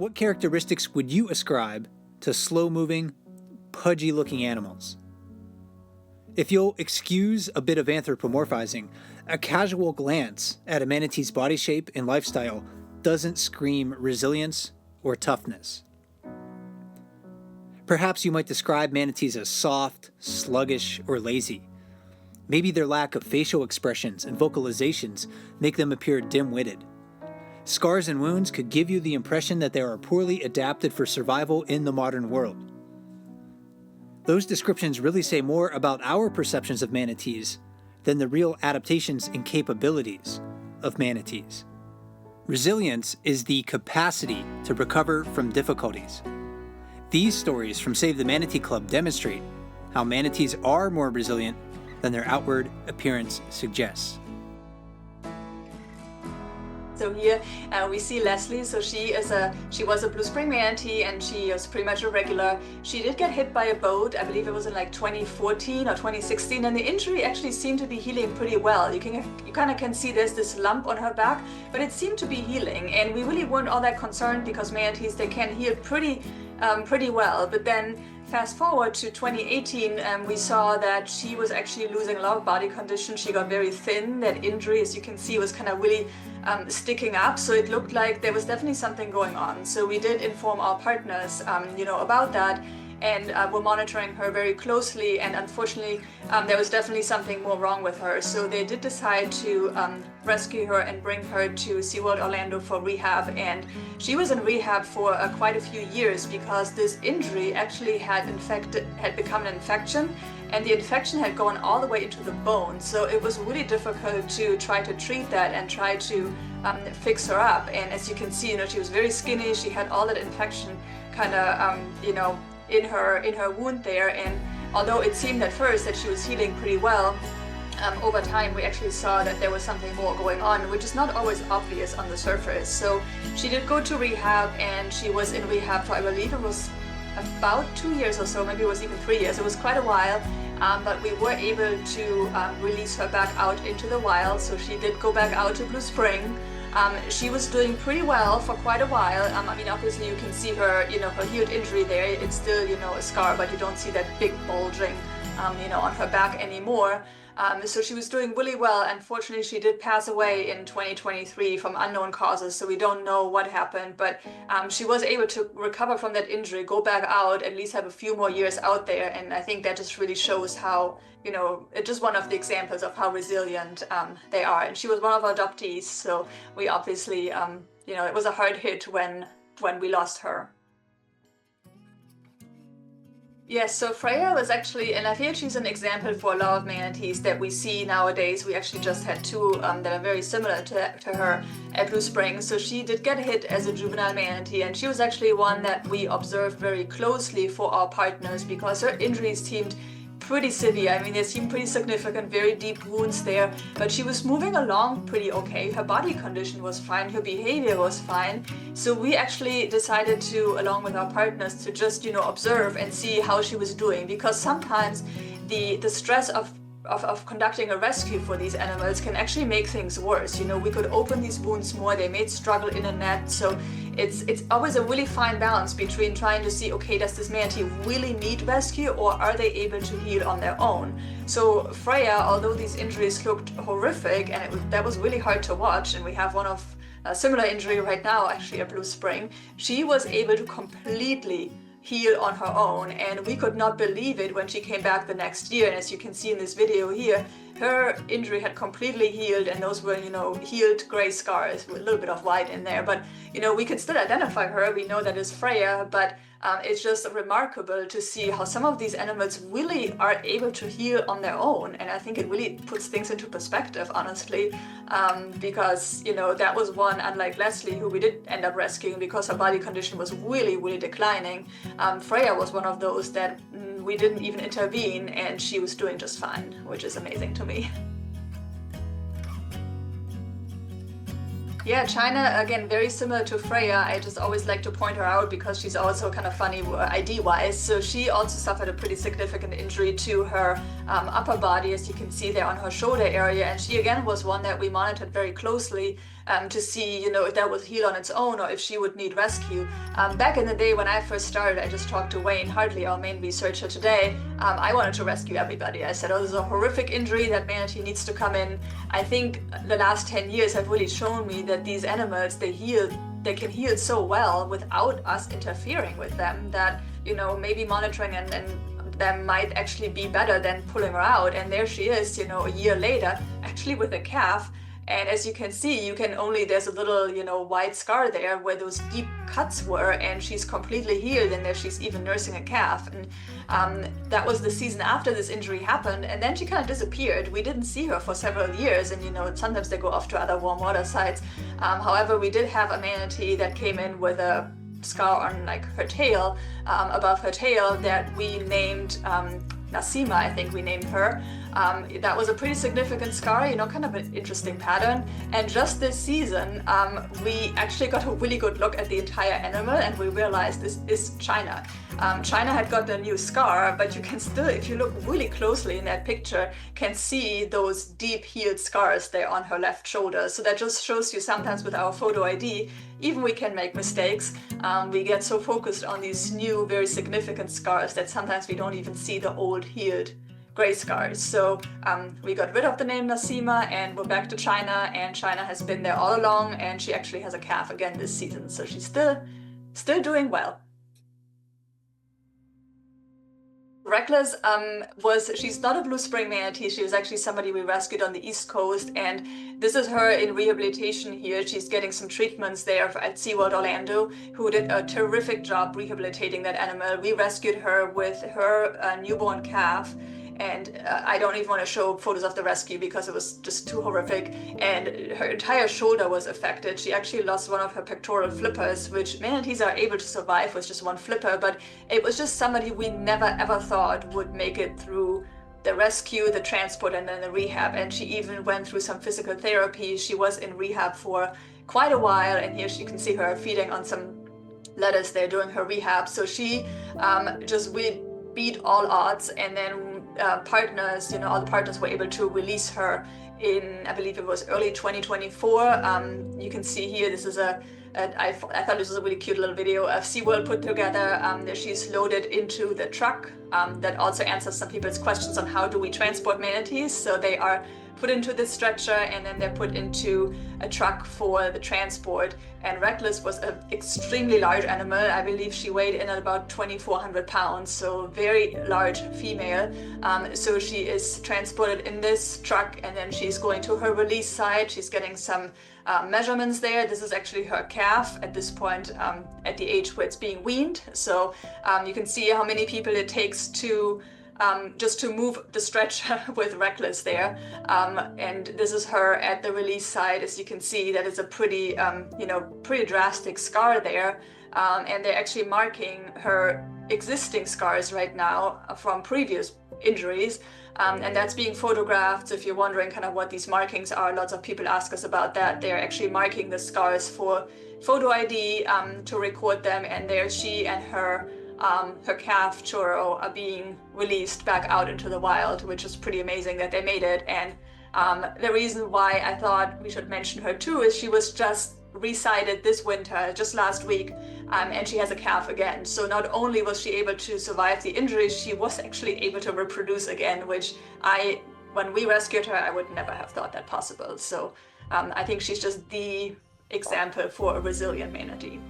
what characteristics would you ascribe to slow-moving, pudgy-looking animals? If you'll excuse a bit of anthropomorphizing, a casual glance at a manatee's body shape and lifestyle doesn't scream resilience or toughness. Perhaps you might describe manatees as soft, sluggish, or lazy. Maybe their lack of facial expressions and vocalizations make them appear dim-witted. Scars and wounds could give you the impression that they are poorly adapted for survival in the modern world. Those descriptions really say more about our perceptions of manatees than the real adaptations and capabilities of manatees. Resilience is the capacity to recover from difficulties. These stories from Save the Manatee Club demonstrate how manatees are more resilient than their outward appearance suggests. So here we see Lesley. So she was a blue spring manatee, and she was pretty much a regular. She did get hit by a boat. I believe it was in like 2014 or 2016, and the injury actually seemed to be healing pretty well. You kind of can see there's this lump on her back, but it seemed to be healing, and we really weren't all that concerned because manatees, they can heal pretty well. But then fast forward to 2018, we saw that she was actually losing a lot of body condition. She got very thin. That injury, as you can see, was kind of really sticking up. So it looked like there was definitely something going on. So we did inform our partners, about that, and we're monitoring her very closely. And unfortunately, there was definitely something more wrong with her. So they did decide to rescue her and bring her to SeaWorld Orlando for rehab. And she was in rehab for quite a few years because this injury actually had become an infection, and the infection had gone all the way into the bone. So it was really difficult to try to treat that and try to fix her up. And as you can see, she was very skinny. She had all that infection kind of, in her wound there. And although it seemed at first that she was healing pretty well, over time we actually saw that there was something more going on, which is not always obvious on the surface. So she did go to rehab, and she was in rehab for, I believe it was about 2 years or so, maybe it was even 3 years. It was quite a while, but we were able to release her back out into the wild. So she did go back out to Blue Spring. She was doing pretty well for quite a while. Obviously you can see her, her healed injury there. It's still, a scar, but you don't see that big bulging, on her back anymore. So she was doing really well. Unfortunately, she did pass away in 2023 from unknown causes, so we don't know what happened, but she was able to recover from that injury, go back out, at least have a few more years out there. And I think that just really shows how, it's just one of the examples of how resilient they are. And she was one of our adoptees, so we obviously, it was a hard hit when we lost her. Yes, so Freya was actually, and I feel she's an example for a lot of manatees that we see nowadays. We actually just had two that are very similar to her at Blue Spring. So she did get hit as a juvenile manatee, and she was actually one that we observed very closely for our partners because her injuries seemed pretty severe. They seemed pretty significant, very deep wounds there, but she was moving along pretty okay. Her body condition was fine, her behavior was fine. So we actually decided to, along with our partners, to just, observe and see how she was doing, because sometimes the stress of conducting a rescue for these animals can actually make things worse. We could open these wounds more, they may struggle in a net. So it's always a really fine balance between trying to see, okay, does this manatee really need rescue, or are they able to heal on their own? So Freya, although these injuries looked horrific and that was really hard to watch, and we have one of a similar injury right now actually at Blue Spring, she was able to completely heal on her own, and we could not believe it when she came back the next year. And as you can see in this video here, her injury had completely healed, and those were, healed gray scars with a little bit of white in there. But, we could still identify her. We know that is Freya, but it's just remarkable to see how some of these animals really are able to heal on their own. And I think it really puts things into perspective, honestly, because, that was one, unlike Lesley, who we did end up rescuing because her body condition was really, really declining. Freya was one of those that we didn't even intervene, and she was doing just fine, which is amazing to me. Yeah, China, again, very similar to Freya. I just always like to point her out because she's also kind of funny ID-wise. So she also suffered a pretty significant injury to her upper body, as you can see there on her shoulder area. And she, again, was one that we monitored very closely to see, if that would heal on its own or if she would need rescue. Back in the day when I first started, I just talked to Wayne Hartley, our main researcher today. I wanted to rescue everybody. I said, oh, this is a horrific injury, that manatee needs to come in. I think the last 10 years have really shown me that these animals, they can heal so well without us interfering with them, that, maybe monitoring and them might actually be better than pulling her out. And there she is, a year later, actually with a calf. And as you can see, there's a little, white scar there where those deep cuts were, and she's completely healed, and there she's even nursing a calf. And that was the season after this injury happened, and then she kind of disappeared. We didn't see her for several years, and sometimes they go off to other warm water sites. However, we did have a manatee that came in with a scar on her tail, above her tail, that we named Nasima, I think we named her. That was a pretty significant scar, kind of an interesting pattern. And just this season, we actually got a really good look at the entire animal, and we realized this is China. China had got a new scar, but you can still, if you look really closely in that picture, can see those deep healed scars there on her left shoulder. So that just shows you sometimes with our photo ID, even we can make mistakes. We get so focused on these new, very significant scars that sometimes we don't even see the old healed gray scars. So we got rid of the name Nasima, and we're back to China, and China has been there all along, and she actually has a calf again this season. So she's still doing well. Reckless she's not a blue spring manatee. She was actually somebody we rescued on the East Coast, and this is her in rehabilitation here. She's getting some treatments there at SeaWorld Orlando, who did a terrific job rehabilitating that animal. We rescued her with her newborn calf, and I don't even want to show photos of the rescue because it was just too horrific, and her entire shoulder was affected. She actually lost one of her pectoral flippers, which manatees are able to survive with just one flipper, but it was just somebody we never ever thought would make it through the rescue, the transport, and then the rehab. And she even went through some physical therapy. She was in rehab for quite a while, and here you can see her feeding on some lettuce there during her rehab. So she we beat all odds, and then partners, all the partners were able to release her in, I believe it was early 2024. You can see here, this is I thought this was a really cute little video of SeaWorld put together. She's loaded into the truck. That also answers some people's questions on how do we transport manatees. So they are put into this stretcher, and then they're put into a truck for the transport. And Reckless was an extremely large animal. I believe she weighed in at about 2,400 pounds, so very large female. So she is transported in this truck, and then she's going to her release site. She's getting some measurements there. This is actually her calf at this point, at the age where it's being weaned. So you can see how many people it takes to just to move the stretcher with Reckless there. And this is her at the release site. As you can see, that is a pretty, pretty drastic scar there. And they're actually marking her existing scars right now from previous injuries. And that's being photographed. So if you're wondering kind of what these markings are, lots of people ask us about that. They're actually marking the scars for photo ID to record them. And there she and her calf Churro are being released back out into the wild, which is pretty amazing that they made it. And the reason why I thought we should mention her too is she was just resighted this winter, just last week, and she has a calf again. So not only was she able to survive the injuries, she was actually able to reproduce again, which when we rescued her, I would never have thought that possible. So I think she's just the example for a resilient manatee.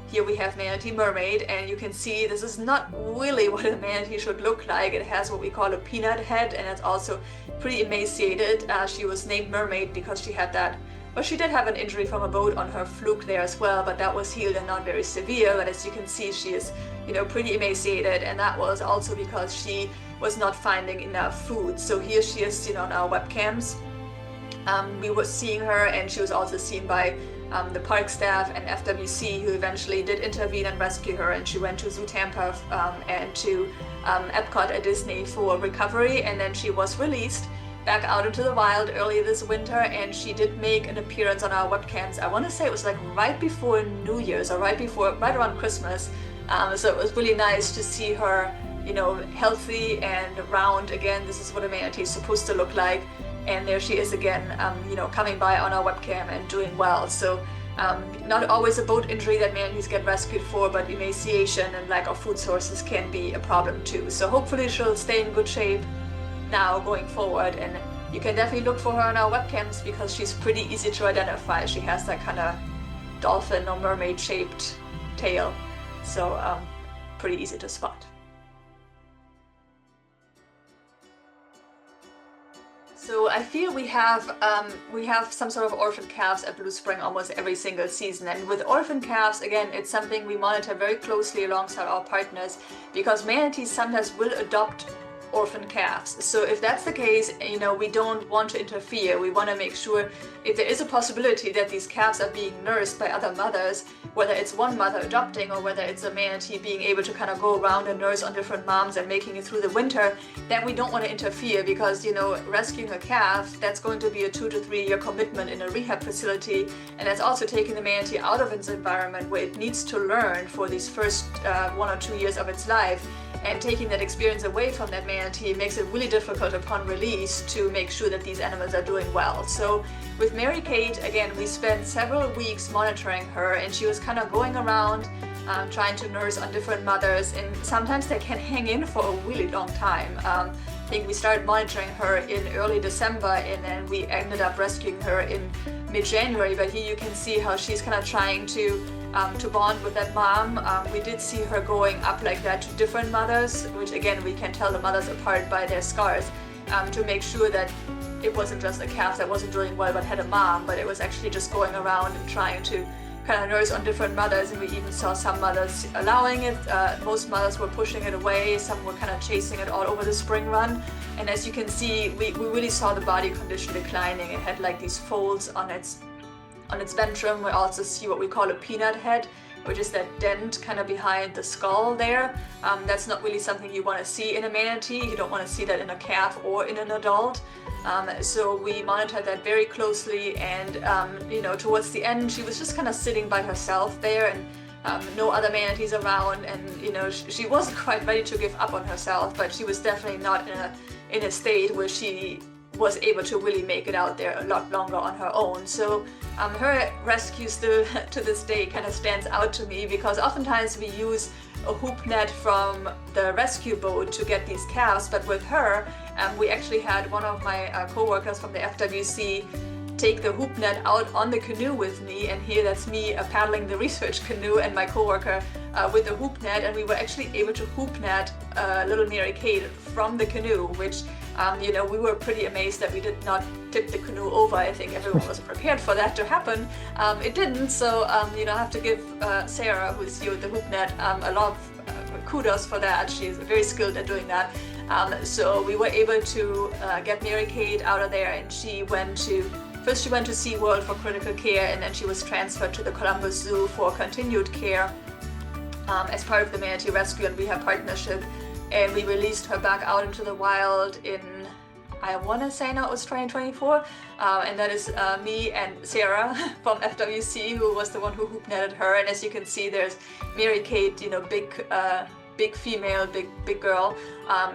Here we have Manatee Mermaid, and you can see this is not really what a manatee should look like. It has what we call a peanut head, and it's also pretty emaciated. She was named Mermaid because she had that, well, she did have an injury from a boat on her fluke there as well, but that was healed and not very severe. But as you can see, she is, pretty emaciated, and that was also because she was not finding enough food. So here she is, on our webcams. We were seeing her, and she was also seen by the park staff and FWC, who eventually did intervene and rescue her, and she went to Zoo Tampa and to Epcot at Disney for recovery, and then she was released back out into the wild early this winter, and she did make an appearance on our webcams. I want to say it was like right before New Year's or right around Christmas. So it was really nice to see her healthy and round again. This is what a manatee is supposed to look like. And there she is again, coming by on our webcam and doing well. So not always a boat injury that manatees get rescued for, but emaciation and lack of food sources can be a problem too. So hopefully she'll stay in good shape now going forward. And you can definitely look for her on our webcams because she's pretty easy to identify. She has that kind of dolphin or mermaid shaped tail. So pretty easy to spot. So I feel we have some sort of orphan calves at Blue Spring almost every single season. And with orphan calves, again, it's something we monitor very closely alongside our partners because manatees sometimes will adopt orphan calves. So if that's the case, we don't want to interfere. We want to make sure if there is a possibility that these calves are being nursed by other mothers, whether it's one mother adopting or whether it's a manatee being able to kind of go around and nurse on different moms and making it through the winter, then we don't want to interfere because, rescuing a calf, that's going to be a 2 to 3 year commitment in a rehab facility. And that's also taking the manatee out of its environment where it needs to learn for these first 1 or 2 years of its life. And taking that experience away from that manatee makes it really difficult upon release to make sure that these animals are doing well. So with MaryKate, again, we spent several weeks monitoring her, and she was kind of going around trying to nurse on different mothers, and sometimes they can hang in for a really long time. I think we started monitoring her in early December, and then we ended up rescuing her in mid-January. But here you can see how she's kind of trying to bond with that mom. We did see her going up like that to different mothers, which again, we can tell the mothers apart by their scars, to make sure that it wasn't just a calf that wasn't doing well but had a mom, but it was actually just going around and trying to kind of nurse on different mothers. And we even saw some mothers allowing it. Most mothers were pushing it away. Some were kind of chasing it all over the spring run. And as you can see, we really saw the body condition declining. It had like these folds on its ventrum. We also see what we call a peanut head, which is that dent kind of behind the skull there. That's not really something you want to see in a manatee. You don't want to see that in a calf or in an adult. So we monitored that very closely, and towards the end she was just kind of sitting by herself there, and no other manatees around, and she wasn't quite ready to give up on herself, but she was definitely not in a state where she was able to really make it out there a lot longer on her own. So her rescue still to this day kind of stands out to me, because oftentimes we use a hoop net from the rescue boat to get these calves, but with her, we actually had one of my co-workers from the FWC take the hoop net out on the canoe with me, and here that's me paddling the research canoe and my co-worker with the hoop net, and we were actually able to hoop net little MaryKate from the canoe, which we were pretty amazed that we did not tip the canoe over. I think everyone was prepared for that to happen. It didn't, so I have to give Sarah, who's here with the hoop net, a lot of kudos for that. She's very skilled at doing that. So we were able to get MaryKate out of there, and she went to SeaWorld for critical care, and then she was transferred to the Columbus Zoo for continued care as part of the manatee rescue and rehab partnership. And we released her back out into the wild in, I want to say now it was 2024, and that is me and Sarah from FWC, who was the one who hoop netted her. And as you can see, there's MaryKate, big female, big girl.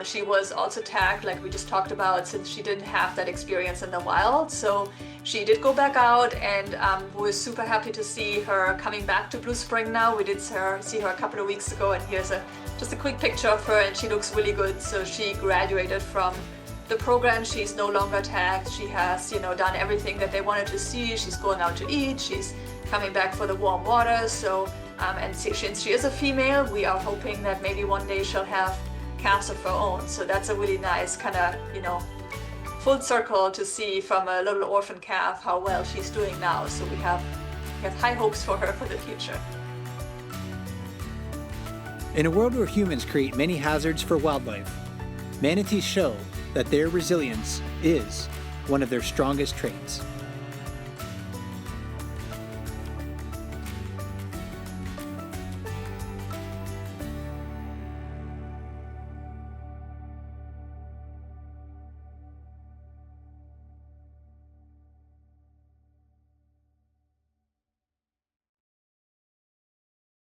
She was also tagged, like we just talked about, since she didn't have that experience in the wild. So she did go back out, and we're super happy to see her coming back to Blue Spring now. We did see her a couple of weeks ago, and here's just a quick picture of her, and she looks really good. So she graduated from the program. She's no longer tagged. She has, done everything that they wanted to see. She's going out to eat. She's coming back for the warm water. So and since she is a female, we are hoping that maybe one day she'll have calves of her own. So that's a really nice kind of, full circle to see from a little orphan calf how well she's doing now. So we have high hopes for her for the future. In a world where humans create many hazards for wildlife, manatees show that their resilience is one of their strongest traits.